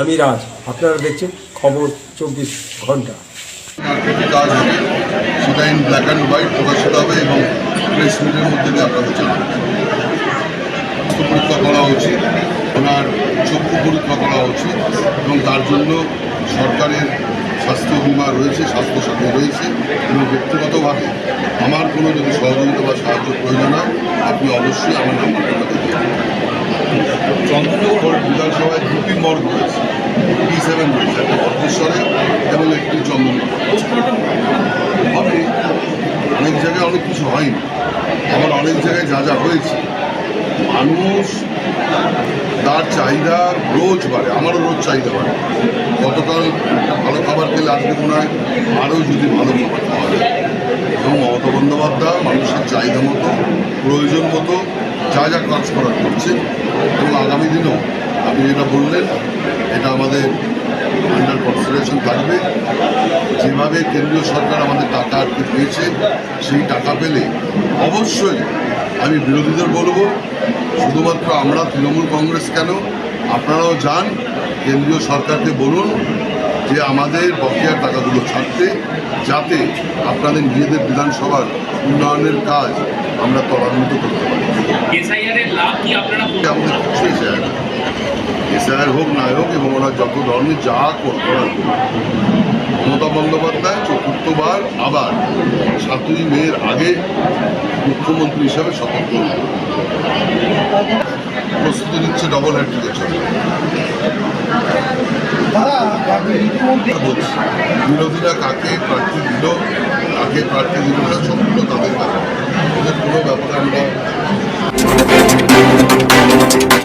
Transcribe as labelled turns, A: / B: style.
A: আমি রাজ, আপনারা দেখছেন খবর 24 ঘন্টা।
B: কাজ হবে সেটা ইন ব্ল্যাক অ্যান্ড হোয়াইট প্রকাশিত হবে এবং প্রেস মিটের মধ্যে দিয়ে আপনাদের জানাবেন। পরীক্ষা করা উচিত, ওনার চক্ষু পরীক্ষা করা উচিত এবং তার জন্য সরকারের স্বাস্থ্য বিমা রয়েছে, স্বাস্থ্যসাথী রয়েছে এবং ব্যক্তিগতভাবে আমার কোনো যদি সহযোগিতা বা সাহায্য প্রয়োজন হয় আপনি অবশ্যই আমার নাম্বারটা আমাকে দিন। চন্দননগর বিধানসভায় দুটি মর্গ রয়েছে, P7 রয়েছে, একটা ভদ্রেশ্বরে এবং একটি চন্দননগর। হবে অনেক জায়গায় অনেক কিছু হয়নি, আবার অনেক জায়গায় যা যা হয়েছে মানুষ তার চাহিদা রোজ বাড়ে, আমারও রোজ চাহিদা বাড়ে। গতকাল একটা ভালো খাবার খেলে আজকে মনে হয় আরও যদি ভালো খাবার খাওয়া যায় এবং মমতা বন্দ্যোপাধ্যায় মানুষের চাহিদা মতো প্রয়োজন মতো যা যা কাজ করার করছেন এবং আগামী দিনেও আপনি যেটা বললেন এটা আমাদের আন্ডার কনসিডারেশন থাকবে। যেভাবে কেন্দ্রীয় সরকার আমাদের টাকা আটকে পেয়েছে সেই টাকা পেলে অবশ্যই আমি বিরোধীদের বলবো, শুধুমাত্র আমরা তৃণমূল কংগ্রেস কেন, আপনারাও যান কেন্দ্রীয় সরকারকে বলুন যে আমাদের বকেয়ার টাকাগুলো ছাড়তে, যাতে আপনাদের নিজেদের বিধানসভার উন্নয়নের কাজ আমরা ত্বরান্বিত করতে পারি। আমাদের কিছুই চায় না, এসআইআর হোক না হোক এবং ওরা যত ধরনের যা করার মমতা বন্দ্যোপাধ্যায় চতুর্থবার আবার 7ই মের আগে মুখ্যমন্ত্রী হিসাবে শপথ গ্রহণ প্রস্তুতি নিচ্ছে ডবল হ্যাট্রিকের জন্য। বিরোধীরা কাকে প্রার্থী দিল, কাকে প্রার্থী দিল না, সম্পূর্ণ তাদের ব্যাপার, ওদের কোনো ব্যাপারে আমরা